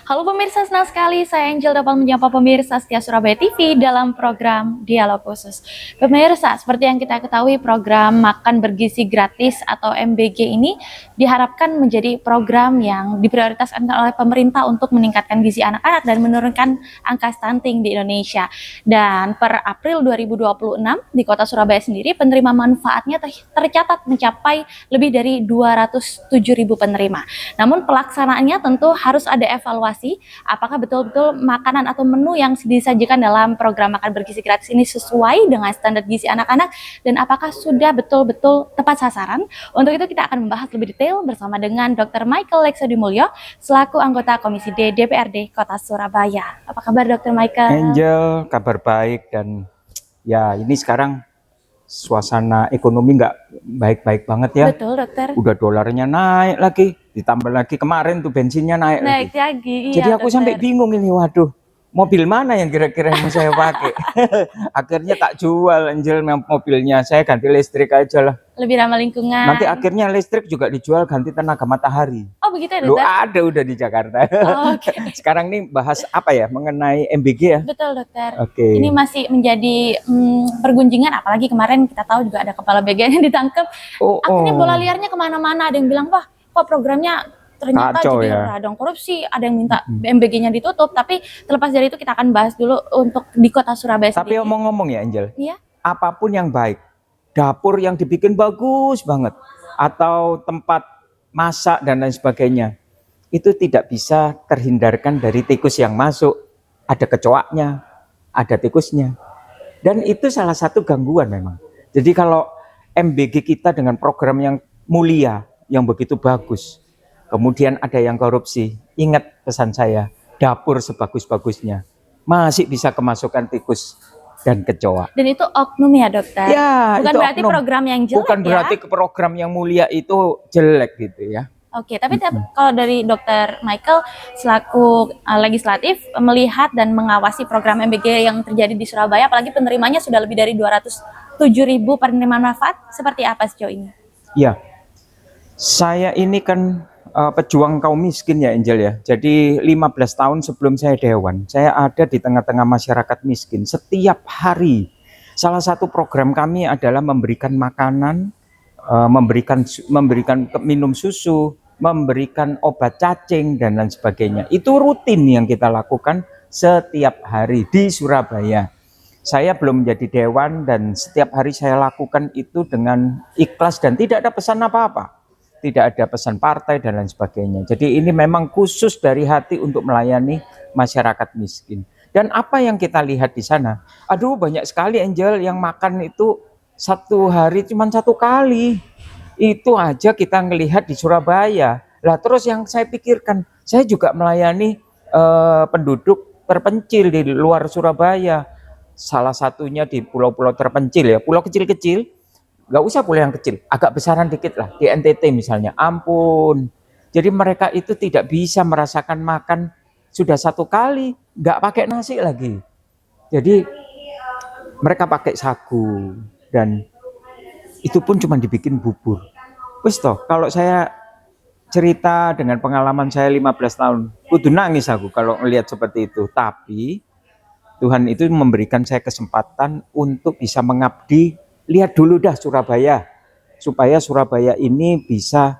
Halo pemirsa, senang sekali saya Angel dapat menyapa pemirsa setia Surabaya TV dalam program Dialog Khusus. Pemirsa, seperti yang kita ketahui program Makan Bergizi Gratis atau MBG ini diharapkan menjadi program yang diprioritaskan oleh pemerintah untuk meningkatkan gizi anak-anak dan menurunkan angka stunting di Indonesia. Dan per April 2026 di kota Surabaya sendiri penerima manfaatnya tercatat mencapai lebih dari 207.000 penerima. Namun pelaksanaannya tentu harus ada evaluasi apakah betul-betul makanan atau menu yang disajikan dalam program makan bergizi gratis ini sesuai dengan standar gizi anak-anak dan apakah sudah betul-betul tepat sasaran. Untuk itu kita akan membahas lebih detail bersama dengan Dr. Michael Leksodimulyo selaku anggota Komisi D DPRD Kota Surabaya. Apa kabar Dr. Michael? Angel, kabar baik dan ya ini sekarang suasana ekonomi nggak baik-baik banget ya. Betul dokter. Udah dolarnya naik lagi, ditambah lagi kemarin tuh bensinnya naik lagi. Jadi Iya, aku dokter. sampai bingung ini, waduh, mobil mana yang kira-kira yang saya pakai? Akhirnya tak jual Angel mobilnya, saya ganti listrik aja lah. Lebih ramah lingkungan. Nanti akhirnya listrik juga dijual ganti tenaga matahari. Oh begitu ya Lu dokter? ada udah di Jakarta. Oke. Sekarang nih bahas apa ya mengenai MBG ya? Betul dokter. Oke. Ini masih menjadi pergunjingan, apalagi kemarin kita tahu juga ada kepala BGN yang ditangkap. Akhirnya bola liarnya kemana-mana. Ada yang bilang, wah kok programnya ternyata Kacau jadi ya. radang korupsi. Ada yang minta MBG-nya ditutup. Tapi terlepas dari itu kita akan bahas dulu untuk di kota Surabaya Tapi sendiri. omong-ngomong ya Angel, Iya. apapun yang baik, dapur yang dibikin bagus banget, atau tempat masak dan lain sebagainya, itu tidak bisa terhindarkan dari tikus yang masuk. Ada kecoaknya, ada tikusnya. Dan itu salah satu gangguan memang. Jadi kalau MBG kita dengan program yang mulia, yang begitu bagus, kemudian ada yang korupsi, ingat pesan saya, dapur sebagus-bagusnya, masih bisa kemasukan tikus dan kecoa. Dan itu oknum ya dokter? Ya, bukan itu berarti oknum. program yang jelek bukan berarti ya? program yang mulia itu jelek gitu ya. Oke, tapi kalau dari Dokter Michael selaku legislatif melihat dan mengawasi program MBG yang terjadi di Surabaya, apalagi penerimanya sudah lebih dari 207.000 penerima manfaat, seperti apa sejauh ini? Ya, saya ini kan pejuang kaum miskin ya Angel ya. Jadi 15 tahun sebelum saya dewan, saya ada di tengah-tengah masyarakat miskin setiap hari. Salah satu program kami adalah memberikan makanan, memberikan minum susu, memberikan obat cacing dan lain sebagainya. Itu rutin yang kita lakukan setiap hari di Surabaya. Saya belum menjadi dewan dan setiap hari saya lakukan itu dengan ikhlas dan tidak ada pesan apa-apa. Tidak ada pesan partai dan lain sebagainya. Jadi ini memang khusus dari hati untuk melayani masyarakat miskin. Dan apa yang kita lihat di sana? Aduh, banyak sekali Angel yang makan itu satu hari cuma satu kali. Itu aja kita ngelihat di Surabaya. Lah terus yang saya pikirkan, saya juga melayani penduduk terpencil di luar Surabaya. Salah satunya di pulau-pulau terpencil ya, pulau kecil-kecil, nggak usah pulau yang kecil, agak besaran dikit lah, di NTT misalnya, ampun. Jadi mereka itu tidak bisa merasakan makan sudah satu kali, nggak pakai nasi lagi. Jadi mereka pakai sagu dan itu pun cuma dibikin bubur. Wis toh, kalau saya cerita dengan pengalaman saya 15 tahun, kudu nangis aku kalau ngelihat seperti itu. Tapi Tuhan itu memberikan saya kesempatan untuk bisa mengabdi. Lihat dulu dah Surabaya, supaya Surabaya ini bisa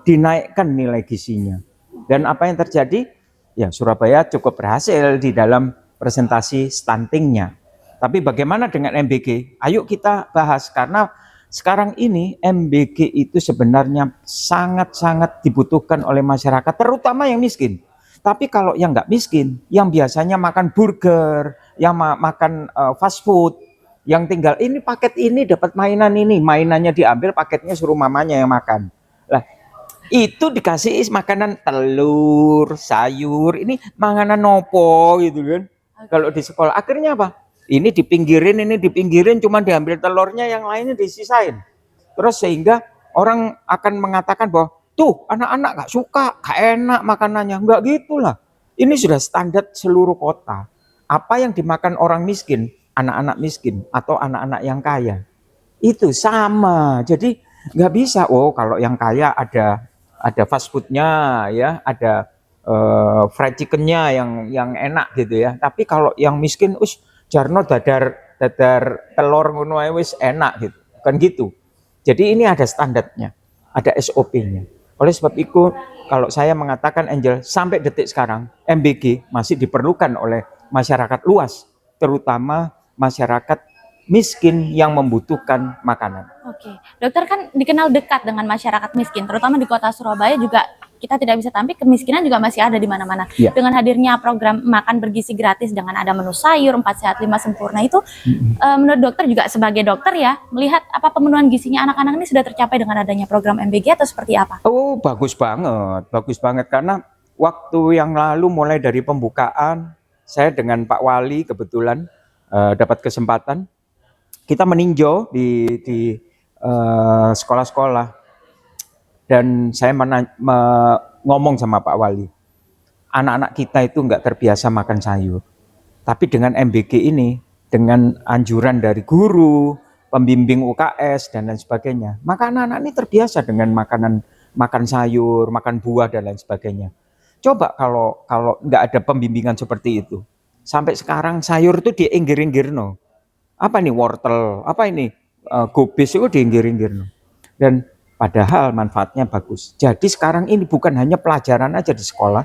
dinaikkan nilai gizinya. Dan apa yang terjadi? Ya Surabaya cukup berhasil di dalam presentasi stuntingnya. Tapi bagaimana dengan MBG? Ayo kita bahas, karena sekarang ini MBG itu sebenarnya sangat-sangat dibutuhkan oleh masyarakat, terutama yang miskin. Tapi kalau yang nggak miskin, yang biasanya makan burger, yang makan fast food, yang tinggal ini paket ini dapat mainan ini, mainannya diambil, paketnya suruh mamanya yang makan. Lah, itu dikasih makanan telur, sayur, ini makanan nopo gitu kan. Kalau di sekolah akhirnya apa? Ini dipinggirin, cuma diambil telurnya, yang lainnya disisain. Terus sehingga orang akan mengatakan bahwa tuh anak-anak gak suka, gak enak makanannya. Enggak gitulah. Ini sudah standar seluruh kota. Apa yang dimakan orang miskin, anak-anak miskin atau anak-anak yang kaya, itu sama. Jadi nggak bisa, oh kalau yang kaya ada fast foodnya ya, ada fried chickennya yang enak gitu ya. Tapi kalau yang miskin, jarno dadar telur ngono ae wis enak gitu. Kan gitu. Jadi ini ada standarnya, ada SOP-nya. Oleh sebab itu, kalau saya mengatakan Angel, sampai detik sekarang MBG masih diperlukan oleh masyarakat luas, terutama masyarakat miskin yang membutuhkan makanan. Oke, dokter kan dikenal dekat dengan masyarakat miskin, terutama di kota Surabaya juga kita tidak bisa tampik kemiskinan juga masih ada di mana-mana. Ya. Dengan hadirnya program makan bergizi gratis dengan ada menu sayur 4 sehat 5 sempurna itu, menurut dokter juga sebagai dokter ya, melihat apa pemenuhan gizinya anak-anak ini sudah tercapai dengan adanya program MBG atau seperti apa? Oh, bagus banget karena waktu yang lalu mulai dari pembukaan saya dengan Pak Wali kebetulan dapat kesempatan kita meninjau di sekolah-sekolah. Dan saya ngomong sama Pak Wali, anak-anak kita itu nggak terbiasa makan sayur. Tapi dengan MBG ini, dengan anjuran dari guru, pembimbing UKS, dan lain sebagainya, maka anak-anak ini terbiasa dengan makan sayur, makan buah, dan lain sebagainya. Coba kalau nggak ada pembimbingan seperti itu. Sampai sekarang sayur itu diinggir-inggirno. Apa nih wortel, apa ini gobis itu diinggir-inggirno. Dan padahal manfaatnya bagus. Jadi sekarang ini bukan hanya pelajaran aja di sekolah,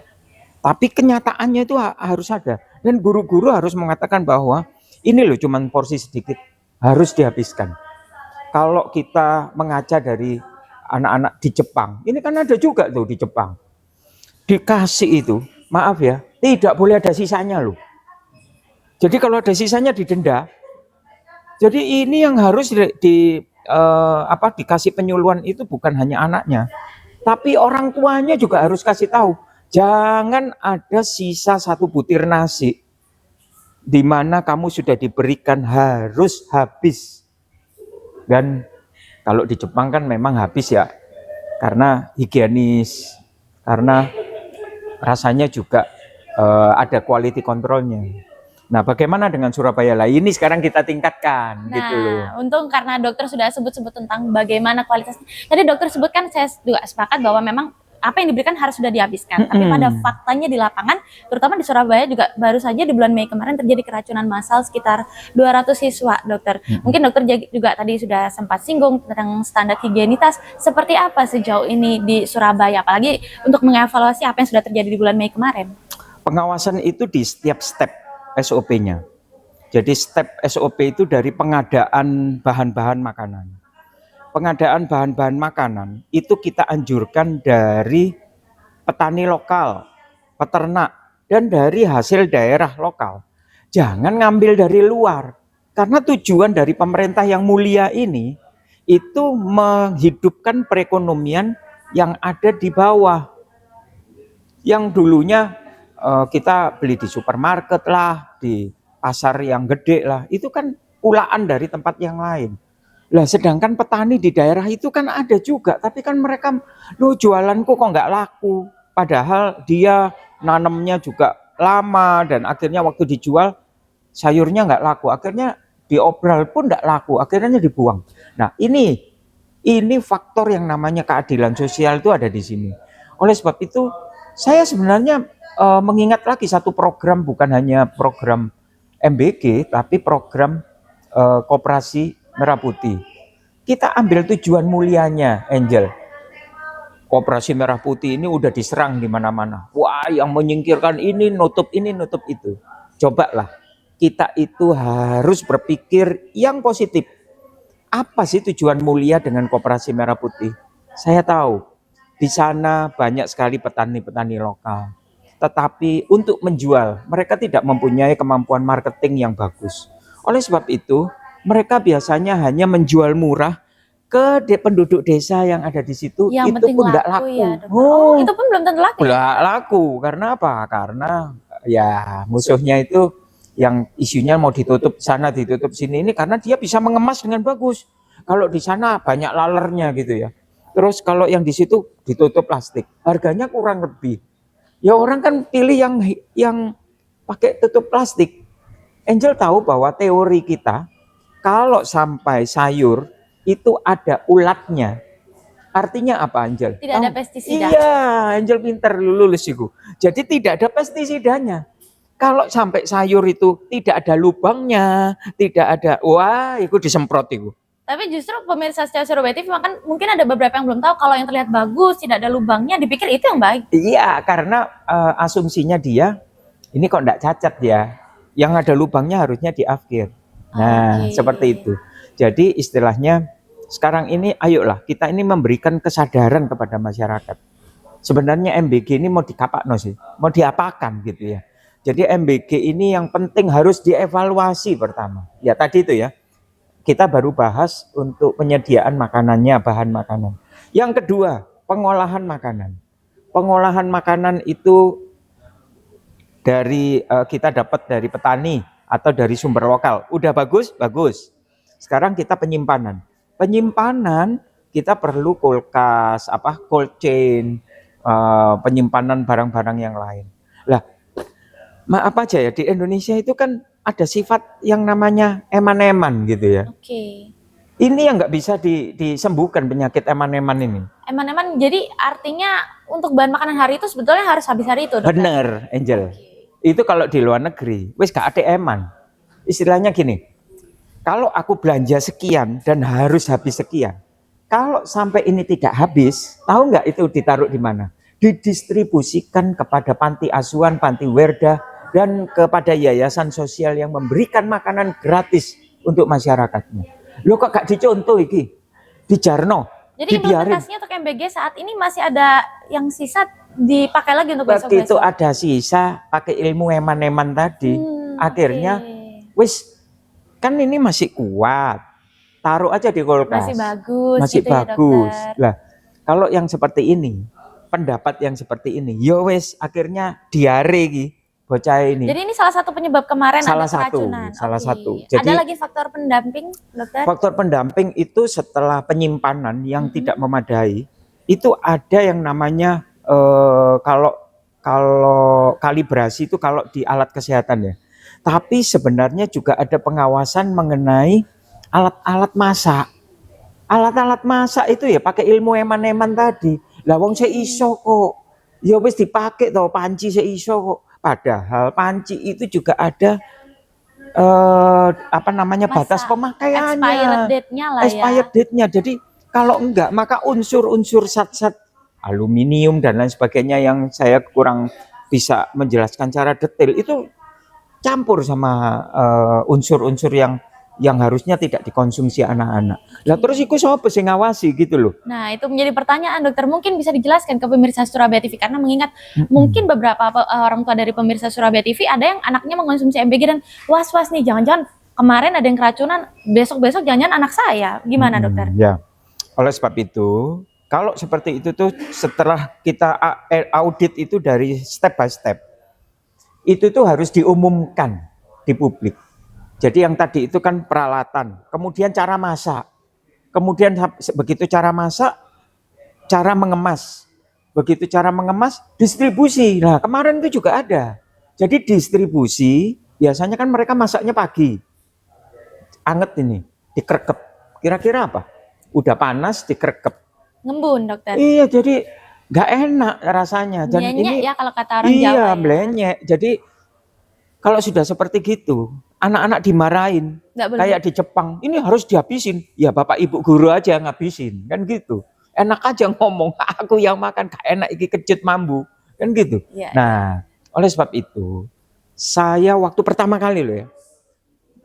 tapi kenyataannya itu harus ada. Dan guru-guru harus mengatakan bahwa ini loh cuman porsi sedikit, harus dihabiskan. Kalau kita mengaca dari anak-anak di Jepang, ini kan ada juga tuh di Jepang. Dikasih itu, maaf ya, tidak boleh ada sisanya loh. Jadi kalau ada sisanya didenda. Jadi ini yang harus dikasih penyuluhan itu bukan hanya anaknya, tapi orang tuanya juga harus kasih tahu. Jangan ada sisa 1 butir nasi di mana kamu sudah diberikan harus habis. Dan kalau di Jepang kan memang habis ya, karena higienis, karena rasanya juga ada quality controlnya. Nah, bagaimana dengan Surabaya lah? Ini sekarang kita tingkatkan, gitu loh. Untung karena dokter sudah sebut-sebut tentang bagaimana kualitasnya. Tadi dokter sebutkan, saya juga sepakat bahwa memang apa yang diberikan harus sudah dihabiskan. Tapi pada faktanya di lapangan, terutama di Surabaya juga baru saja di bulan Mei kemarin terjadi keracunan massal sekitar 200 siswa, dokter. Mungkin dokter juga tadi sudah sempat singgung tentang standar higienitas. Seperti apa sejauh ini di Surabaya, apalagi untuk mengevaluasi apa yang sudah terjadi di bulan Mei kemarin? Pengawasan itu di setiap step SOP-nya. Jadi step SOP itu dari pengadaan bahan-bahan makanan. Pengadaan bahan-bahan makanan itu kita anjurkan dari petani lokal, peternak, dan dari hasil daerah lokal. Jangan ngambil dari luar. Karena tujuan dari pemerintah yang mulia ini itu menghidupkan perekonomian yang ada di bawah. Yang dulunya kita beli di supermarket lah, di pasar yang gede lah, itu kan pulaan dari tempat yang lain. Lah sedangkan petani di daerah itu kan ada juga, tapi kan mereka, loh jualanku kok nggak laku. Padahal dia nanamnya juga lama dan akhirnya waktu dijual sayurnya nggak laku. Akhirnya diobral pun nggak laku, akhirnya dibuang. Nah ini faktor yang namanya keadilan sosial itu ada di sini. Oleh sebab itu saya sebenarnya mengingat lagi satu program, bukan hanya program MBG, tapi program Koperasi Merah Putih. Kita ambil tujuan mulianya, Angel. Koperasi Merah Putih ini udah diserang di mana-mana. Wah, yang menyingkirkan ini, nutup itu. Cobalah, kita itu harus berpikir yang positif. Apa sih tujuan mulia dengan Koperasi Merah Putih? Saya tahu, di sana banyak sekali petani-petani lokal. Tetapi untuk menjual, mereka tidak mempunyai kemampuan marketing yang bagus. Oleh sebab itu, mereka biasanya hanya menjual murah ke penduduk desa yang ada di situ. Yang itu pun tidak laku. Ya, itu pun belum tentu laku. Tidak laku. Karena apa? Karena ya musuhnya itu yang isunya mau ditutup sana, ditutup sini, ini karena dia bisa mengemas dengan bagus. Kalau di sana banyak lalernya gitu ya. Terus kalau yang di situ ditutup plastik, harganya kurang lebih. Ya orang kan pilih yang pakai tutup plastik. Angel tahu bahwa teori kita, kalau sampai sayur itu ada ulatnya, Artinya apa, Angel? Tidak ada pestisida. Iya, Angel pinter lulus itu. Jadi tidak ada pestisidanya. Kalau sampai sayur itu tidak ada lubangnya, tidak ada, wah, itu disemprot itu. Tapi justru pemirsa setia Surabaya TV makan mungkin ada beberapa yang belum tahu kalau yang terlihat bagus, tidak ada lubangnya, dipikir itu yang baik. Iya, karena asumsinya dia, ini kok enggak cacat ya. Yang ada lubangnya harusnya di akhir. Nah, seperti itu. Jadi istilahnya sekarang ini ayolah kita ini memberikan kesadaran kepada masyarakat. Sebenarnya MBG ini mau dikapakno sih, mau diapakan gitu ya. Jadi MBG ini yang penting harus dievaluasi pertama. Ya tadi itu ya. Kita baru bahas untuk penyediaan makanannya, bahan makanan. Yang kedua, pengolahan makanan. Pengolahan makanan itu dari kita dapat dari petani atau dari sumber lokal. Udah bagus? Bagus. Sekarang kita penyimpanan. Penyimpanan kita perlu kulkas, cold chain, penyimpanan barang-barang yang lain. Lah, maaf aja ya, di Indonesia itu kan ada sifat yang namanya eman-eman gitu ya. Oke. Ini yang nggak bisa disembuhkan penyakit eman-eman ini. Eman-eman, jadi artinya untuk bahan makanan hari itu sebetulnya harus habis hari itu, Dokter? Bener, Angel. Itu kalau di luar negeri, wis gak ada eman. Istilahnya gini, kalau aku belanja sekian dan harus habis sekian, kalau sampai ini tidak habis, tahu nggak itu ditaruh di mana? Didistribusikan kepada panti asuhan, panti werda, dan kepada yayasan sosial yang memberikan makanan gratis untuk masyarakatnya. Lo kok gak dicontoh iki? Dijarno, jadi implementasinya untuk MBG saat ini masih ada yang sisa dipakai lagi untuk besok-besok? Begitu ada sisa, pakai ilmu eman-eman tadi, akhirnya wis kan ini masih kuat, taruh aja di kulkas. Masih bagus. Masih gitu bagus. Ya, lah, kalau yang seperti ini, pendapat yang seperti ini, yo wis akhirnya diare iki bocah ini. Jadi ini salah satu penyebab kemarin salah ada satu, keracunan. Salah satu. Jadi, ada Jadi lagi faktor pendamping, Dokter? Faktor pendamping itu setelah penyimpanan yang tidak memadai, itu ada yang namanya kalau kalibrasi itu kalau di alat kesehatan ya. Tapi sebenarnya juga ada pengawasan mengenai alat-alat masak. Alat-alat masak itu ya pakai ilmu eman-eman tadi. Lah wong iso kok. Ya wis dipakai toh panci iso kok. Padahal panci itu juga ada batas pemakaiannya. Expired date-nya lah ya. Expired date-nya. Jadi kalau enggak maka unsur-unsur zat-zat aluminium dan lain sebagainya yang saya kurang bisa menjelaskan secara detail itu campur sama unsur-unsur yang harusnya tidak dikonsumsi anak-anak. Lah terus iku sapa sing ngawasi gitu loh. Nah, itu menjadi pertanyaan, Dokter. Mungkin bisa dijelaskan ke pemirsa Surabaya TV karena mengingat mungkin beberapa orang tua dari pemirsa Surabaya TV ada yang anaknya mengkonsumsi MBG dan was-was nih, jangan-jangan kemarin ada yang keracunan, besok-besok jangan-jangan anak saya. Gimana, Dokter? Ya. Oleh sebab itu, kalau seperti itu tuh setelah kita audit itu dari step by step, itu tuh harus diumumkan di publik. Jadi yang tadi itu kan peralatan, kemudian cara masak, kemudian begitu cara masak, cara mengemas, begitu cara mengemas, distribusi. Nah kemarin itu juga ada. Jadi distribusi, biasanya kan mereka masaknya pagi, anget ini, dikerekep. Kira-kira apa? Udah panas, dikerekep. Ngembun, Dokter. Iya, jadi nggak enak rasanya. Dan blenyek ini ya kalau kata orang Jawa. Iya, blenyek. Jadi kalau sudah seperti gitu, anak-anak dimarahin. Kayak di Jepang, ini harus dihabisin. Ya bapak ibu guru aja yang ngabisin, kan gitu. Enak aja ngomong, aku yang makan, gak enak iki kecut mambu, kan gitu. Ya. Nah, oleh sebab itu, saya waktu pertama kali loh ya,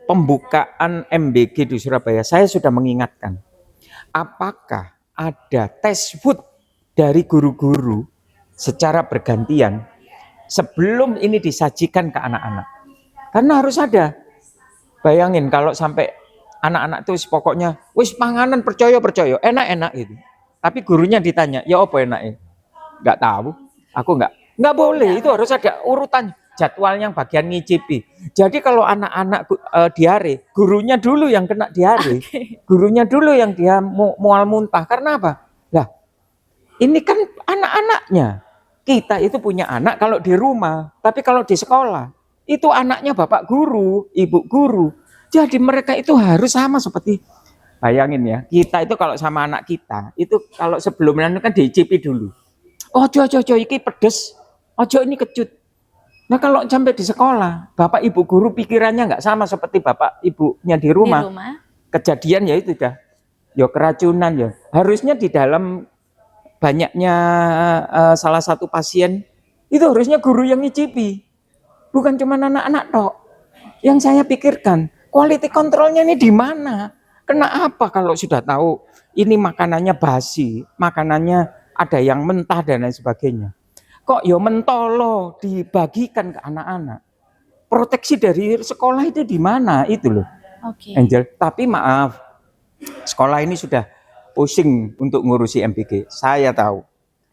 pembukaan MBG di Surabaya, saya sudah mengingatkan, apakah ada tes food dari guru-guru secara bergantian sebelum ini disajikan ke anak-anak. Karena harus ada. Bayangin kalau sampai anak-anak tuh pokoknya wis panganan percaya enak-enak gitu. Tapi gurunya ditanya, "Ya apa enaknya?" Enggak tahu. Aku enggak boleh. Itu harus ada urutan jadwal yang bagian ngicipi. Jadi kalau anak-anak diare, gurunya dulu yang kena diare. Gurunya dulu yang dia mual muntah. Karena apa? Lah, ini kan anak-anaknya. Kita itu punya anak kalau di rumah, tapi kalau di sekolah itu anaknya bapak guru, ibu guru. Jadi mereka itu harus sama seperti Bayangin ya, kita itu kalau sama anak kita, itu kalau sebelumnya kan diicipi dulu. Ojo, iki pedes. Ojo ini kecut. Nah kalau sampai di sekolah, bapak ibu guru pikirannya nggak sama seperti bapak ibunya di Di rumah. rumah. Kejadian ya itu dah, ya keracunan ya. Harusnya di dalam banyaknya salah satu pasien, itu harusnya guru yang ngicipi. Bukan cuma anak-anak tok. Yang saya pikirkan, quality controlnya ini di mana? Kenapa kalau sudah tahu ini makanannya basi, makanannya ada yang mentah dan lain sebagainya. Kok ya mentolo dibagikan ke anak-anak? Proteksi dari sekolah itu di mana? Itu loh, Oke. Angel. Tapi maaf, sekolah ini sudah pusing untuk ngurusi MBG. Saya tahu.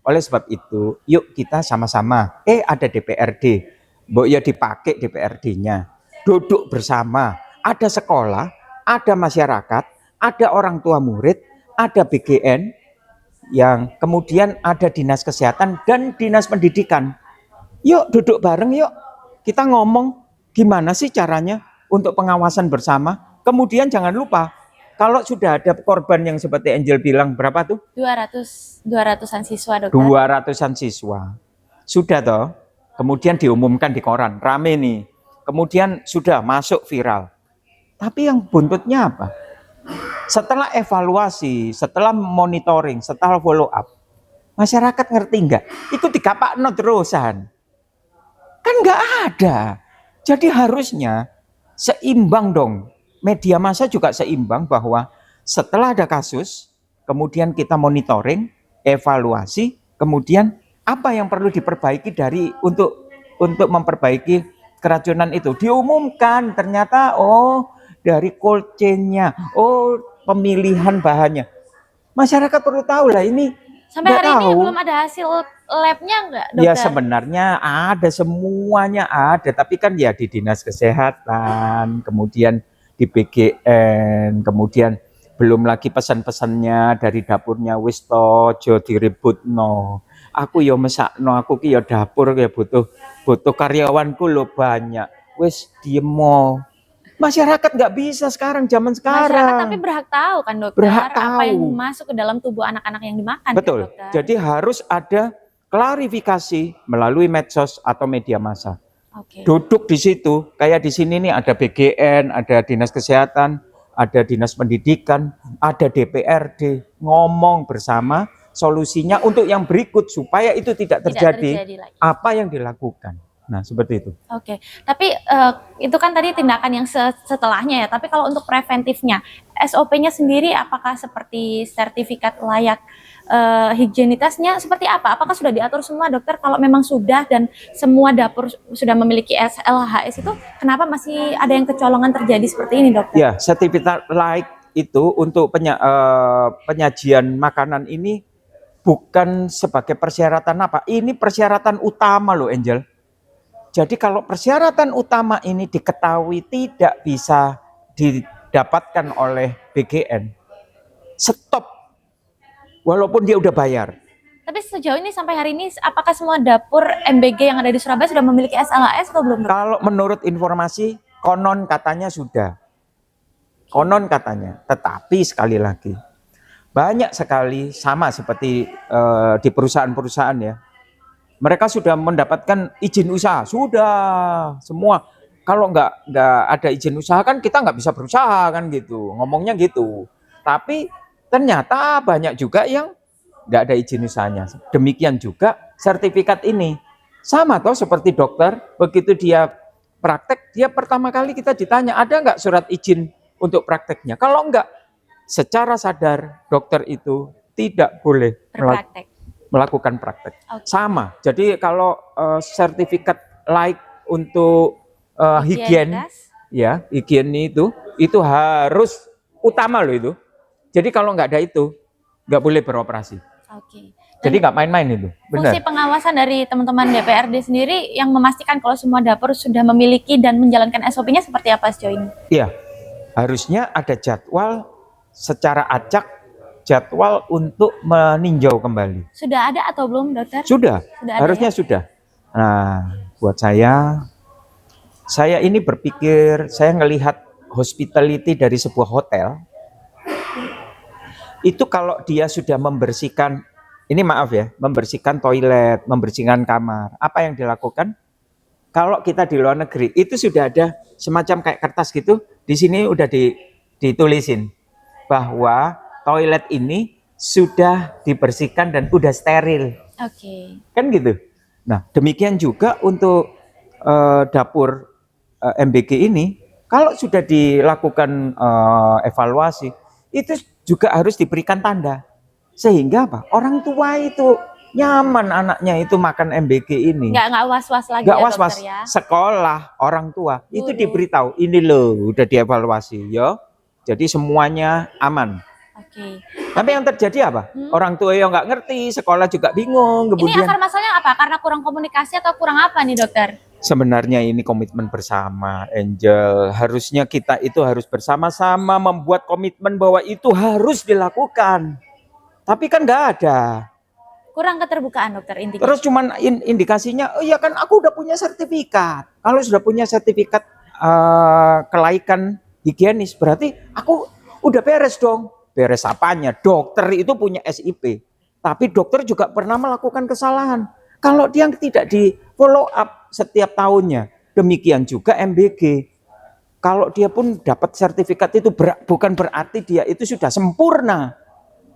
Oleh sebab itu, yuk kita sama-sama. Ada DPRD. Mbok ya dipakai DPRD-nya. Duduk bersama. Ada sekolah, ada masyarakat, ada orang tua murid, ada BGN, yang kemudian ada dinas kesehatan dan dinas pendidikan. Yuk duduk bareng yuk. Kita ngomong gimana sih caranya untuk pengawasan bersama. Kemudian jangan lupa, kalau sudah ada korban yang seperti Angel bilang, berapa tuh? 200-an siswa, dokter. 200-an siswa. Sudah toh. Kemudian diumumkan di koran, rame nih. Kemudian sudah masuk viral. Tapi yang buntutnya apa? Setelah evaluasi, setelah monitoring, setelah follow up, masyarakat ngerti nggak? Itu digapakno terusan. Kan nggak ada. Jadi harusnya seimbang dong. Media massa juga seimbang bahwa setelah ada kasus, kemudian kita monitoring, evaluasi, kemudian apa yang perlu diperbaiki untuk memperbaiki keracunan itu. Diumumkan ternyata dari cold chain-nya, pemilihan bahannya. Masyarakat perlu tahu lah ini. Sampai hari ini tahu. belum ada hasil labnya nggak, dokter? Ya sebenarnya ada, semuanya ada. Tapi kan ya di dinas kesehatan, kemudian di BGN, kemudian belum lagi pesan-pesannya dari dapurnya wis tojo diributno. Aku yo mesakno, aku ki yo dapur ya butuh karyawanku lo banyak. Wis diemo. Masyarakat nggak bisa sekarang, zaman sekarang. Masyarakat tapi berhak tahu kan, dokter, Berhak apa yang tahu. masuk ke dalam tubuh anak-anak yang dimakan. Betul. Kan, dokter? Jadi harus ada klarifikasi melalui medsos atau media massa. Oke. Duduk di situ, kayak di sini nih ada BGN, ada dinas kesehatan, ada dinas pendidikan, ada DPRD, ngomong bersama solusinya untuk yang berikut supaya itu tidak terjadi lagi. apa yang dilakukan. Nah, seperti itu. Oke, tapi itu kan tadi tindakan yang setelahnya ya. Tapi kalau untuk preventifnya, SOP-nya sendiri apakah seperti sertifikat layak higienitasnya seperti apa? Apakah sudah diatur semua, dokter? Kalau memang sudah dan semua dapur sudah memiliki SLHS itu, kenapa masih ada yang kecolongan terjadi seperti ini, dokter? Ya, sertifikat layak itu untuk penyajian makanan ini bukan sebagai persyaratan apa. Ini persyaratan utama loh, Angel. Jadi kalau persyaratan utama ini diketahui tidak bisa didapatkan oleh BGN, stop. Walaupun dia udah bayar. Tapi sejauh ini sampai hari ini, apakah semua dapur MBG yang ada di Surabaya sudah memiliki SLHS atau belum? Kalau menurut informasi, konon katanya sudah. Konon katanya. Tetapi sekali lagi, banyak sekali sama seperti di perusahaan-perusahaan ya. Mereka sudah mendapatkan izin usaha, sudah semua. Kalau nggak ada izin usaha kan kita nggak bisa berusaha kan gitu, ngomongnya gitu. Tapi ternyata banyak juga yang nggak ada izin usahanya. Demikian juga sertifikat ini. Sama toh seperti dokter, begitu dia praktek, dia pertama kali kita ditanya, ada nggak surat izin untuk prakteknya? Kalau nggak, secara sadar dokter itu tidak boleh melakukan praktek. Okay. Sama. Jadi kalau sertifikat layak untuk higien itu harus utama loh itu. Jadi kalau nggak ada itu, nggak boleh beroperasi. Oke. Jadi nggak main-main itu. Benar. Fungsi pengawasan dari teman-teman DPRD sendiri yang memastikan kalau semua dapur sudah memiliki dan menjalankan SOP-nya seperti apa sejauh ini? Iya, harusnya ada jadwal secara acak, jadwal untuk meninjau kembali. Sudah ada atau belum, dokter? Sudah harusnya ya? sudah. Nah, buat saya ini berpikir, saya ngelihat hospitality dari sebuah hotel, Itu kalau dia sudah membersihkan, ini maaf ya, membersihkan toilet, membersihkan kamar, apa yang dilakukan? Kalau kita di luar negeri, itu sudah ada semacam kayak kertas gitu, di sini udah ditulisin bahwa toilet ini sudah dibersihkan dan udah steril. Oke. Kan gitu. Nah, demikian juga untuk dapur MBG ini, kalau sudah dilakukan evaluasi, itu juga harus diberikan tanda. Sehingga apa? Orang tua itu nyaman anaknya itu makan MBG ini. Nggak was-was lagi Nggak ya was-was. dokter ya. Sekolah, orang tua itu Guru. diberitahu, ini loh udah dievaluasi, yo. Jadi semuanya aman. Oke. Tapi yang terjadi apa? Orang tua yang nggak ngerti, sekolah juga bingung. Ini Kemudian akar masalahnya apa? Karena kurang komunikasi atau kurang apa nih dokter? sebenarnya ini komitmen bersama, Angel. Harusnya kita itu harus bersama-sama membuat komitmen bahwa itu harus dilakukan. Tapi kan nggak ada. Kurang keterbukaan dokter intinya. Terus cuman indikasinya, oh ya kan aku udah punya sertifikat. Kalau sudah punya sertifikat kelaikan higienis, berarti aku udah beres dong. Beres apanya? Dokter itu punya SIP. Tapi dokter juga pernah melakukan kesalahan. Kalau dia tidak di follow up setiap tahunnya, demikian juga MBG. Kalau dia pun dapat sertifikat itu bukan berarti dia itu sudah sempurna.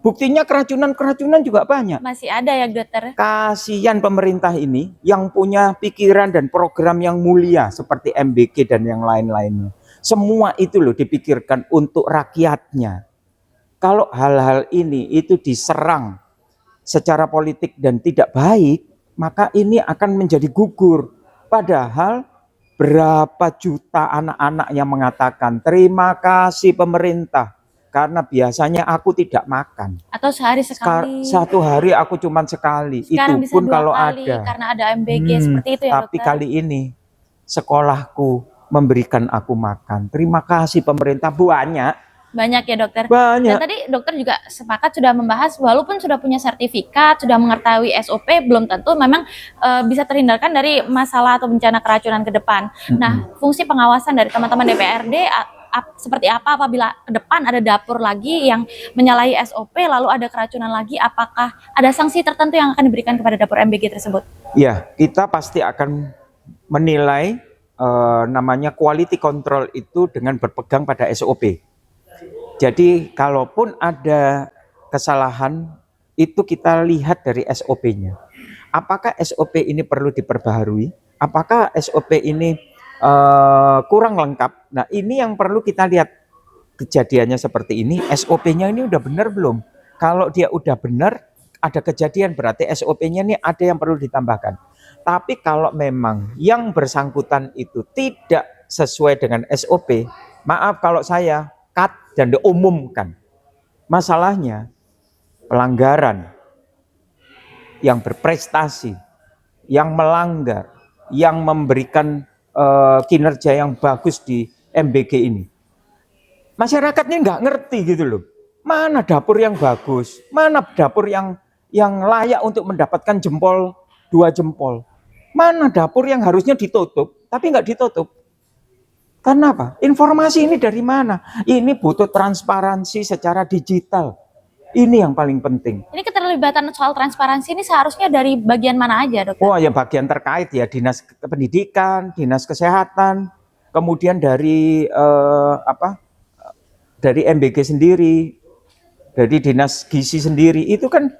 Buktinya keracunan juga banyak. Masih ada ya dokter? Kasihan pemerintah ini yang punya pikiran dan program yang mulia seperti MBG dan yang lain-lainnya. Semua itu loh dipikirkan untuk rakyatnya. Kalau hal-hal ini itu diserang secara politik dan tidak baik, maka ini akan menjadi gugur. Padahal berapa juta anak-anak yang mengatakan terima kasih pemerintah karena biasanya aku tidak makan. Atau sehari sekali. Satu hari aku cuma sekali. Sekarang Itu bisa pun 2 kalau kali ada. karena ada MBG seperti itu ya Tapi dokter. kali ini sekolahku memberikan aku makan. Terima kasih pemerintah, Banyak ya dokter. banyak. Dan tadi dokter juga sepakat sudah membahas walaupun sudah punya sertifikat, sudah mengetahui SOP, belum tentu memang bisa terhindarkan dari masalah atau bencana keracunan ke depan. Nah, fungsi pengawasan dari teman-teman DPRD seperti apa apabila ke depan ada dapur lagi yang menyalahi SOP lalu ada keracunan lagi, apakah ada sanksi tertentu yang akan diberikan kepada dapur MBG tersebut? Ya, kita pasti akan menilai namanya quality control itu dengan berpegang pada SOP. Jadi kalaupun ada kesalahan itu kita lihat dari SOP-nya. Apakah SOP ini perlu diperbaharui? Apakah SOP ini kurang lengkap? Nah, ini yang perlu kita lihat. Kejadiannya seperti ini, SOP-nya ini udah benar belum? Kalau dia udah benar, ada kejadian berarti SOP-nya ini ada yang perlu ditambahkan. Tapi kalau memang yang bersangkutan itu tidak sesuai dengan SOP, maaf kalau saya cut dan diumumkan. Masalahnya pelanggaran yang berprestasi, yang melanggar, yang memberikan kinerja yang bagus di MBG ini. Masyarakatnya nggak ngerti gitu loh. Mana dapur yang bagus, mana dapur yang layak untuk mendapatkan jempol 2 jempol. Mana dapur yang harusnya ditutup, tapi nggak ditutup. Karena apa? Informasi ini dari mana? Ini butuh transparansi secara digital. Ini yang paling penting. Ini keterlibatan soal transparansi ini seharusnya dari bagian mana aja, dokter? Oh, yang bagian terkait ya Dinas Pendidikan, Dinas Kesehatan, kemudian dari dari MBG sendiri, dari Dinas Gizi sendiri. Itu kan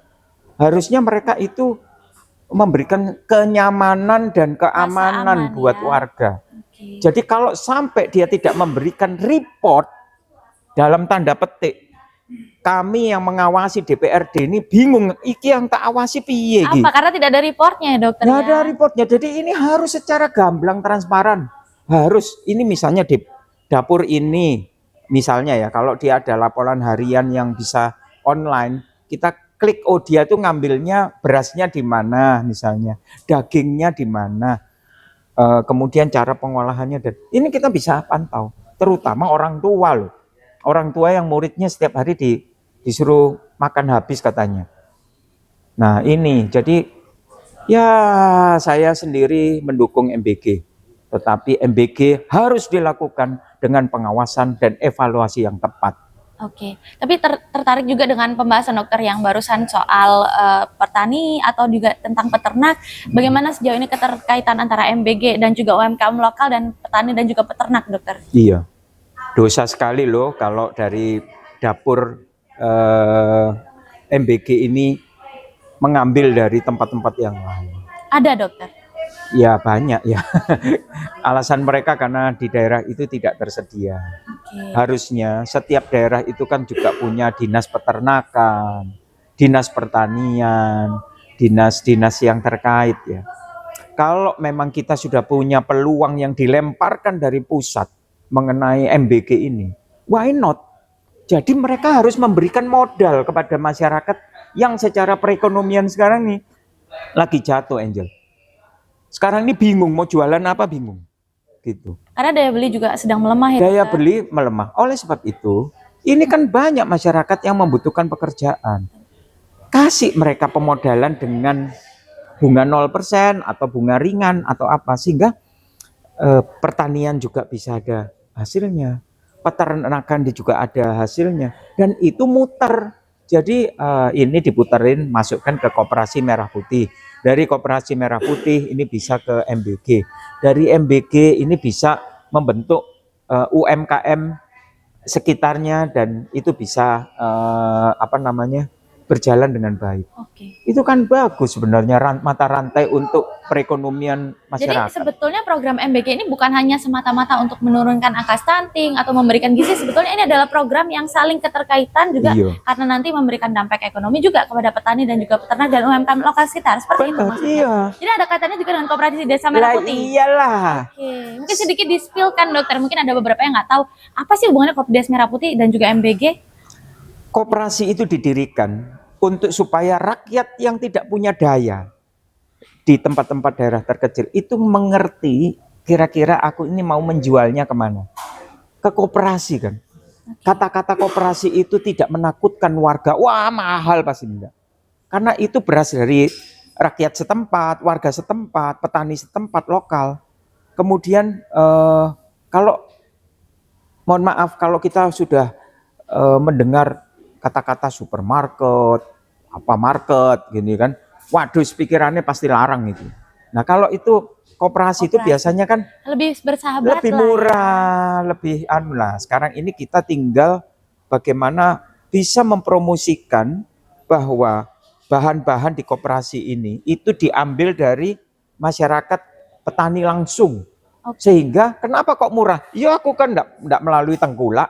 harusnya mereka itu memberikan kenyamanan dan keamanan buat warga. Jadi kalau sampai dia tidak memberikan report dalam tanda petik, kami yang mengawasi DPRD ini bingung, iki yang tak awasi piye iki? Apa? Karena tidak ada reportnya ya dokter? Nggak ada reportnya, jadi ini harus secara gamblang transparan. Harus, ini misalnya di dapur ini, misalnya ya, kalau dia ada laporan harian yang bisa online, kita klik, oh dia tuh ngambilnya berasnya di mana misalnya, dagingnya di mana. Kemudian cara pengolahannya, dan ini kita bisa pantau, terutama orang tua loh, orang tua yang muridnya setiap hari disuruh makan habis katanya. Nah ini, jadi ya saya sendiri mendukung MBG, tetapi MBG harus dilakukan dengan pengawasan dan evaluasi yang tepat. Oke, tapi tertarik juga dengan pembahasan dokter yang barusan soal petani atau juga tentang peternak. Bagaimana sejauh ini keterkaitan antara MBG dan juga UMKM lokal dan petani dan juga peternak, dokter? Iya, dosa sekali loh kalau dari dapur MBG ini mengambil dari tempat-tempat yang lain. Ada, dokter? Ya banyak ya. Alasan mereka karena di daerah itu tidak tersedia. Oke. Harusnya setiap daerah itu kan juga punya dinas peternakan, dinas pertanian, dinas-dinas yang terkait ya. Kalau memang kita sudah punya peluang yang dilemparkan dari pusat mengenai MBG ini, why not? Jadi mereka harus memberikan modal kepada masyarakat yang secara perekonomian sekarang nih lagi jatuh, Angel. Sekarang ini bingung mau jualan apa, bingung gitu. Karena daya beli juga sedang melemah ya, Daya dokter? beli melemah. Oleh sebab itu, ini kan banyak masyarakat yang membutuhkan pekerjaan. Kasih mereka pemodalan dengan bunga 0% atau bunga ringan atau apa, sehingga pertanian juga bisa ada hasilnya, peternakan juga ada hasilnya, dan itu muter. Jadi ini diputerin, masukkan ke Koperasi Merah Putih. Dari Koperasi Merah Putih ini bisa ke MBG. Dari MBG ini bisa membentuk UMKM sekitarnya, dan itu bisa berjalan dengan baik. Oke. Itu kan bagus sebenarnya, mata rantai untuk perekonomian Jadi masyarakat. sebetulnya program MBG ini bukan hanya semata-mata untuk menurunkan angka stunting atau memberikan gizi, sebetulnya ini adalah program yang saling keterkaitan juga, Iya. karena nanti memberikan dampak ekonomi juga kepada petani dan juga peternak dan UMKM lokal sekitar, seperti itu Benar, maksudnya. iya. Jadi ada kaitannya juga dengan Koperasi Desa Merah Lah Putih. iyalah. Oke, mungkin sedikit di-spill-kan, dokter, mungkin ada beberapa yang nggak tahu apa sih hubungannya Koperasi Merah Putih dan juga MBG. Koperasi itu didirikan untuk supaya rakyat yang tidak punya daya di tempat-tempat daerah terkecil itu mengerti kira-kira aku ini mau menjualnya kemana. Ke koperasi kan. Kata-kata koperasi itu tidak menakutkan warga. Wah mahal pasti enggak. Karena itu berasal dari rakyat setempat, warga setempat, petani setempat lokal. Kemudian kalau mohon maaf kalau kita sudah mendengar kata-kata supermarket, apa market gini kan, waduh pikirannya pasti larang itu. Nah kalau itu koperasi itu biasanya kan lebih bersahabat, lebih lah murah, lebih anu lah. Sekarang ini kita tinggal bagaimana bisa mempromosikan bahwa bahan-bahan di koperasi ini itu diambil dari masyarakat petani langsung. Sehingga kenapa kok murah? Ya aku kan enggak melalui tengkulak.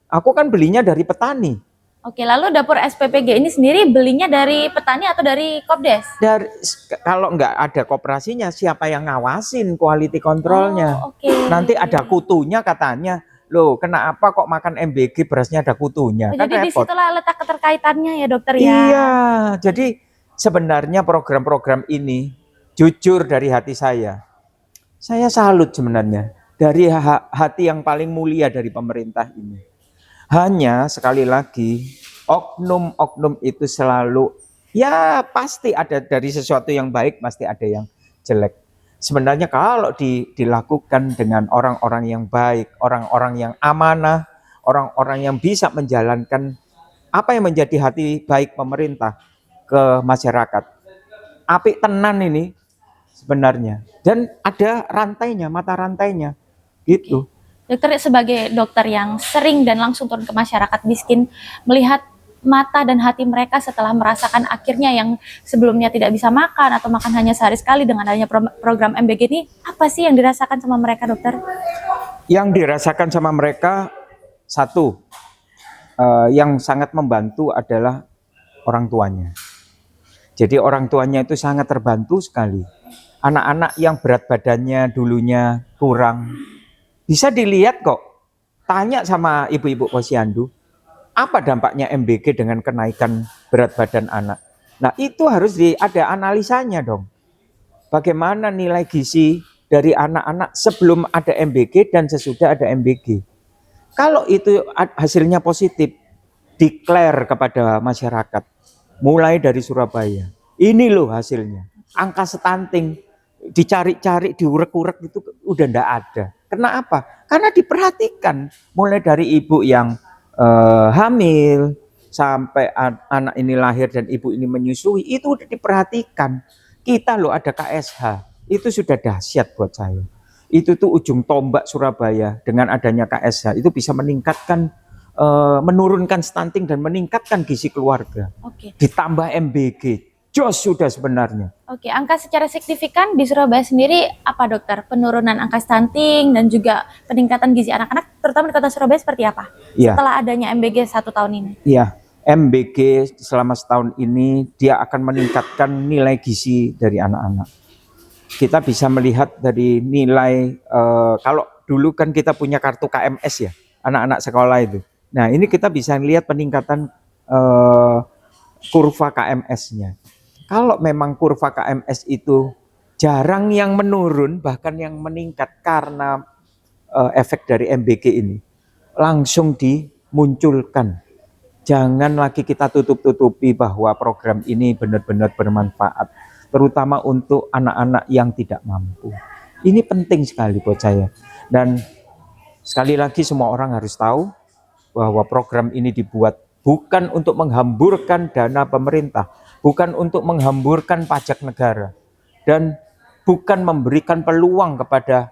Aku kan belinya dari petani. Oke, lalu dapur SPPG ini sendiri belinya dari petani atau dari Kopdes? Kalau nggak ada koperasinya, siapa yang ngawasin quality controlnya? Oh, oke. Nanti ada kutunya katanya. Loh, kenapa kok makan MBG berasnya ada kutunya? Oh, kan jadi repot. disitulah letak keterkaitannya ya, dokter ya? Iya, jadi sebenarnya program-program ini, jujur dari hati saya salut sebenarnya. Dari hati yang paling mulia dari pemerintah ini. Hanya sekali lagi oknum-oknum itu selalu ya pasti ada dari sesuatu yang baik pasti ada yang jelek. Sebenarnya kalau dilakukan dengan orang-orang yang baik, orang-orang yang amanah, orang-orang yang bisa menjalankan apa yang menjadi hati baik pemerintah ke masyarakat. Apik tenan ini sebenarnya, dan ada rantainya, mata rantainya gitu. Dokter, sebagai dokter yang sering dan langsung turun ke masyarakat miskin, melihat mata dan hati mereka setelah merasakan akhirnya yang sebelumnya tidak bisa makan atau makan hanya sehari sekali dengan adanya program MBG ini, apa sih yang dirasakan sama mereka, dokter? Yang dirasakan sama mereka, satu, yang sangat membantu adalah orang tuanya. Jadi orang tuanya itu sangat terbantu sekali. Anak-anak yang berat badannya dulunya kurang, bisa dilihat kok, tanya sama ibu-ibu posyandu, apa dampaknya MBG dengan kenaikan berat badan anak. Nah itu harus ada analisanya dong. Bagaimana nilai gizi dari anak-anak sebelum ada MBG dan sesudah ada MBG. Kalau itu hasilnya positif, declare kepada masyarakat, mulai dari Surabaya. Ini loh hasilnya, angka stunting, dicari-cari, diurek-urek itu udah enggak ada. Kenapa? Karena diperhatikan mulai dari ibu yang hamil, sampai anak ini lahir dan ibu ini menyusui, itu udah diperhatikan. Kita loh ada KSH, itu sudah dahsyat buat saya. Itu tuh ujung tombak Surabaya dengan adanya KSH, itu bisa meningkatkan, menurunkan stunting dan meningkatkan gizi keluarga. Oke. Ditambah MBG, jos sudah sebenarnya. Oke, angka secara signifikan di Surabaya sendiri apa dokter? Penurunan angka stunting dan juga peningkatan gizi anak-anak, terutama di kota Surabaya seperti apa? Iya. Setelah adanya MBG 1 tahun ini. Iya, MBG selama setahun ini dia akan meningkatkan nilai gizi dari anak-anak. Kita bisa melihat dari nilai, kalau dulu kan kita punya kartu KMS ya, anak-anak sekolah itu. Nah ini kita bisa lihat peningkatan kurva KMS-nya. Kalau memang kurva KMS itu jarang yang menurun, bahkan yang meningkat karena efek dari MBG ini, langsung dimunculkan. Jangan lagi kita tutup-tutupi bahwa program ini benar-benar bermanfaat, terutama untuk anak-anak yang tidak mampu. Ini penting sekali buat saya. Dan sekali lagi semua orang harus tahu bahwa program ini dibuat bukan untuk menghamburkan dana pemerintah, bukan untuk menghamburkan pajak negara, dan bukan memberikan peluang kepada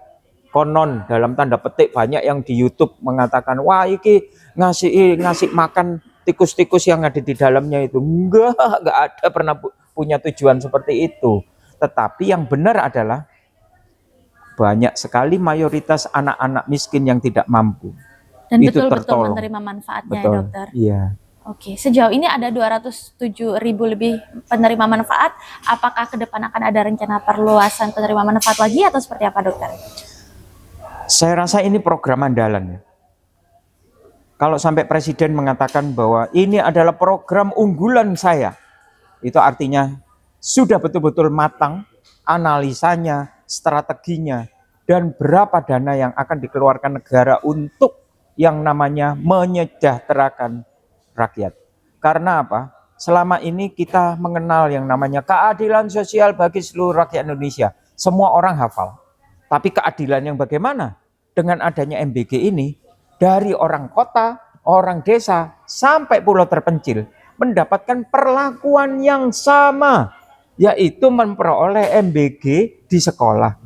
konon dalam tanda petik banyak yang di YouTube mengatakan, wah iki ngasih makan tikus-tikus yang ada di dalamnya itu. Enggak ada pernah punya tujuan seperti itu. Tetapi yang benar adalah banyak sekali mayoritas anak-anak miskin yang tidak mampu. Dan itu betul-betul tertolong. menerima manfaatnya Betul. ya dokter. Iya. Oke, sejauh ini ada 207.000 lebih penerima manfaat. Apakah ke depan akan ada rencana perluasan penerima manfaat lagi atau seperti apa dokter? Saya rasa ini program andalan ya. Kalau sampai presiden mengatakan bahwa ini adalah program unggulan saya, itu artinya sudah betul-betul matang analisanya, strateginya, dan berapa dana yang akan dikeluarkan negara untuk yang namanya menyejahterakan rakyat. Karena apa? Selama ini kita mengenal yang namanya keadilan sosial bagi seluruh rakyat Indonesia. Semua orang hafal. Tapi keadilan yang bagaimana? Dengan adanya MBG ini, dari orang kota, orang desa, sampai pulau terpencil, mendapatkan perlakuan yang sama, yaitu memperoleh MBG di sekolah.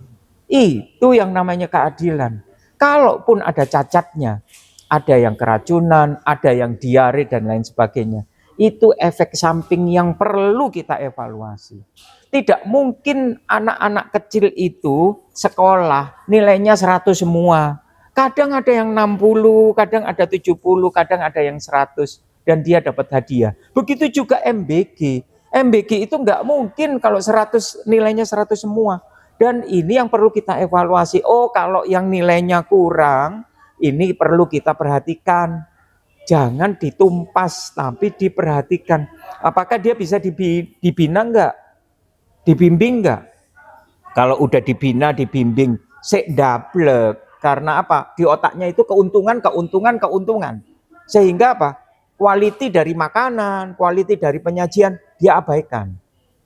Itu yang namanya keadilan. Kalaupun ada cacatnya, ada yang keracunan, ada yang diare dan lain sebagainya, itu efek samping yang perlu kita evaluasi. Tidak mungkin anak-anak kecil itu sekolah nilainya 100 semua. Kadang ada yang 60, kadang ada 70, kadang ada yang 100 dan dia dapat hadiah. Begitu juga MBG. MBG itu nggak mungkin kalau 100 nilainya 100 semua. Dan ini yang perlu kita evaluasi. Oh, kalau yang nilainya kurang, ini perlu kita perhatikan. Jangan ditumpas, tapi diperhatikan. Apakah dia bisa dibina enggak? Dibimbing enggak? Kalau udah dibina, dibimbing, dablek. Karena apa? Di otaknya itu keuntungan. Sehingga apa? Quality dari makanan, quality dari penyajian, dia abaikan.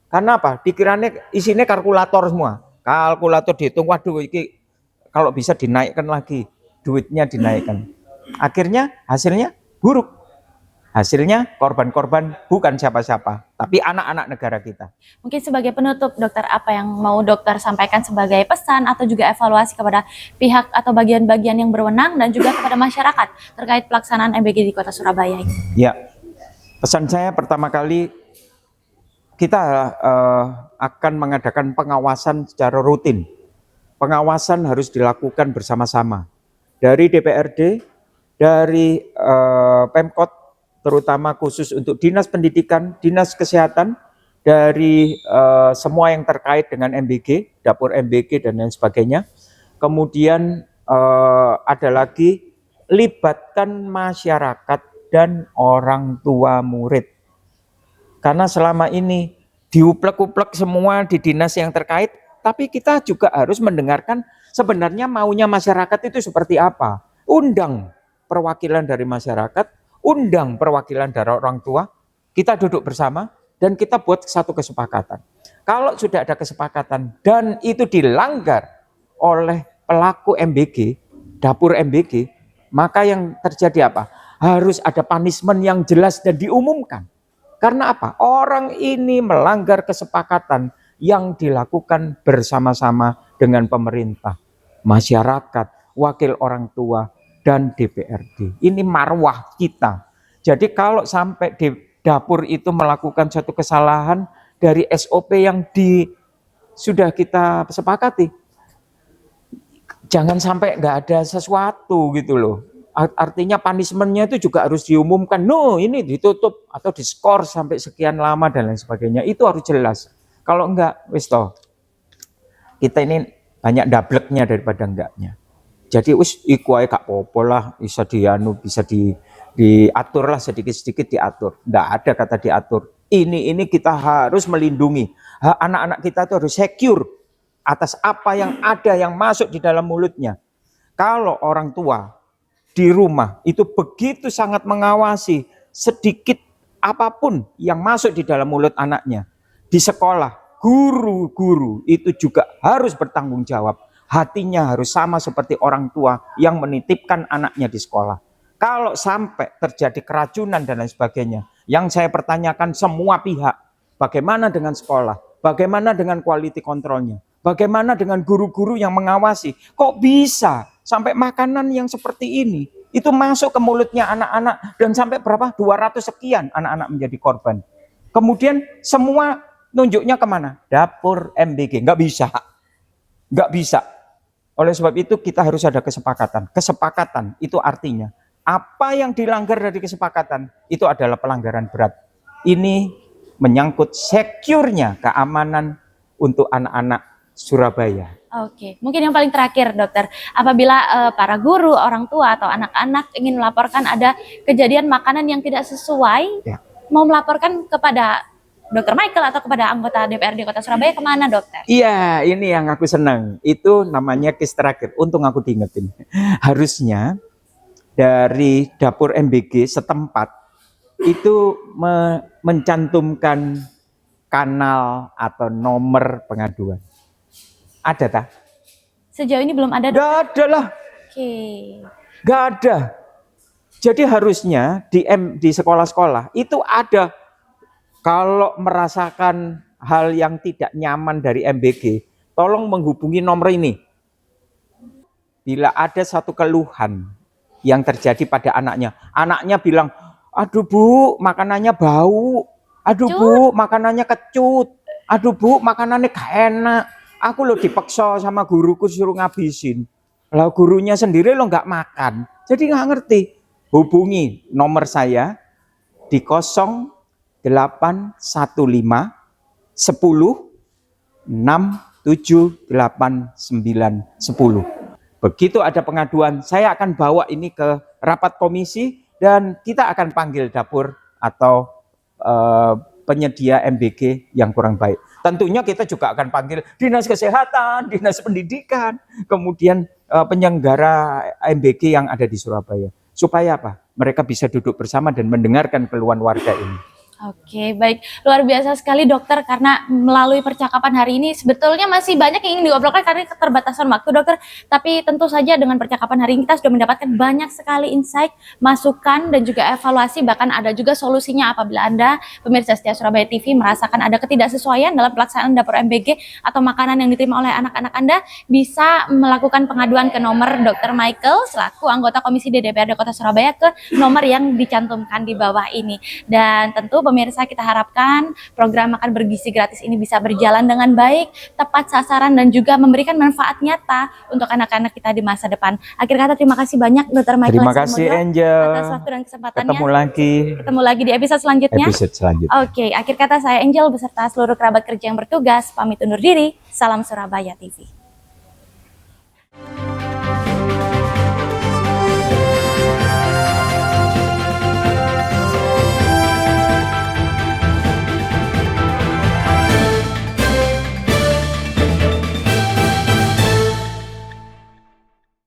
Karena apa? Dikiranya isinya kalkulator semua. Kalkulator dihitung, waduh ini kalau bisa dinaikkan lagi. Duitnya dinaikkan. Akhirnya hasilnya buruk. Hasilnya korban-korban bukan siapa-siapa, tapi anak-anak negara kita. Mungkin sebagai penutup, dokter, apa yang mau dokter sampaikan sebagai pesan atau juga evaluasi kepada pihak atau bagian-bagian yang berwenang dan juga kepada masyarakat terkait pelaksanaan MBG di Kota Surabaya ini? Ya, pesan saya pertama kali, kita akan mengadakan pengawasan secara rutin. Pengawasan harus dilakukan bersama-sama. Dari DPRD, dari Pemkot, terutama khusus untuk Dinas Pendidikan, Dinas Kesehatan, dari semua yang terkait dengan MBG, dapur MBG dan lain sebagainya. Kemudian ada lagi, libatkan masyarakat dan orang tua murid. Karena selama ini diuplek-uplek semua di dinas yang terkait, tapi kita juga harus mendengarkan sebenarnya maunya masyarakat itu seperti apa. Undang perwakilan dari masyarakat, undang perwakilan dari orang tua, kita duduk bersama dan kita buat satu kesepakatan. Kalau sudah ada kesepakatan dan itu dilanggar oleh pelaku MBG, dapur MBG, maka yang terjadi apa? harus ada punishment yang jelas dan diumumkan. Karena apa? Orang ini melanggar kesepakatan yang dilakukan bersama-sama dengan pemerintah, masyarakat, wakil orang tua, dan DPRD. Ini marwah kita. Jadi kalau sampai di dapur itu melakukan suatu kesalahan dari SOP yang sudah kita sepakati, jangan sampai nggak ada sesuatu gitu loh. Artinya punishment-nya itu juga harus diumumkan. No, ini ditutup atau diskor sampai sekian lama dan lain sebagainya. Itu harus jelas. Kalau enggak, wis toh. Kita ini banyak dableknya daripada enggaknya. Jadi wis iku ae gak apa-apa lah, bisa diatur lah, sedikit-sedikit diatur. Enggak ada kata diatur. Ini kita harus melindungi. Anak-anak kita itu harus secure atas apa yang ada yang masuk di dalam mulutnya. Kalau orang tua di rumah itu begitu sangat mengawasi sedikit apapun yang masuk di dalam mulut anaknya. Di sekolah, guru-guru itu juga harus bertanggung jawab. Hatinya harus sama seperti orang tua yang menitipkan anaknya di sekolah. Kalau sampai terjadi keracunan dan lain sebagainya, yang saya pertanyakan semua pihak, bagaimana dengan sekolah? Bagaimana dengan quality controlnya? Bagaimana dengan guru-guru yang mengawasi? Kok bisa sampai makanan yang seperti ini itu masuk ke mulutnya anak-anak dan sampai berapa? 200 sekian anak-anak menjadi korban. Kemudian semua nunjuknya kemana? Dapur MBG. Nggak bisa. Nggak bisa. Oleh sebab itu kita harus ada kesepakatan. Kesepakatan itu artinya apa yang dilanggar dari kesepakatan itu adalah pelanggaran berat. Ini menyangkut secure-nya keamanan untuk anak-anak Surabaya. Oke, mungkin yang paling terakhir dokter, apabila para guru, orang tua atau anak-anak ingin melaporkan ada kejadian makanan yang tidak sesuai, mau melaporkan kepada Dokter Michael atau kepada anggota DPRD Kota Surabaya kemana dokter? Iya, ini yang aku senang. Itu namanya case terakhir. Untung aku diingetin. Harusnya dari dapur MBG setempat itu mencantumkan kanal atau nomor pengaduan. Ada tak? Sejauh ini belum ada. Gak ada lah. Oke. Gak ada. Jadi harusnya di sekolah-sekolah itu ada. Kalau merasakan hal yang tidak nyaman dari MBG, tolong menghubungi nomor ini. Bila ada satu keluhan yang terjadi pada anaknya bilang, aduh bu, makanannya bau. Aduh bu, makanannya kecut. Aduh bu, makanannya gak enak. Aku lo dipaksa sama guruku suruh ngabisin. Lah gurunya sendiri lo nggak makan. Jadi nggak ngerti. Hubungi nomor saya di 0815 10 678 9 10. Begitu ada pengaduan, saya akan bawa ini ke rapat komisi dan kita akan panggil dapur atau penyedia MBG yang kurang baik. Tentunya kita juga akan panggil dinas kesehatan, dinas pendidikan, kemudian penyelenggara MBG yang ada di Surabaya. Supaya apa? Mereka bisa duduk bersama dan mendengarkan keluhan warga ini. Oke, baik. Luar biasa sekali dokter, karena melalui percakapan hari ini sebetulnya masih banyak yang ingin diobrolkan karena keterbatasan waktu dokter. Tapi tentu saja dengan percakapan hari ini kita sudah mendapatkan banyak sekali insight, masukan dan juga evaluasi. Bahkan ada juga solusinya apabila Anda, pemirsa setia Surabaya TV, merasakan ada ketidaksesuaian dalam pelaksanaan dapur MBG atau makanan yang diterima oleh anak-anak Anda, bisa melakukan pengaduan ke nomor Dr. Michael selaku anggota Komisi DPRD Kota Surabaya ke nomor yang dicantumkan di bawah ini. Dan tentu pemirsa, kita harapkan program makan bergizi gratis ini bisa berjalan dengan baik, tepat sasaran dan juga memberikan manfaat nyata untuk anak-anak kita di masa depan. Akhir kata, terima kasih banyak Dr. Michael. Terima kasih Angel atas waktu dan kesempatannya. Ketemu lagi di episode selanjutnya. Oke, akhir kata saya Angel beserta seluruh kerabat kerja yang bertugas pamit undur diri. Salam Surabaya TV.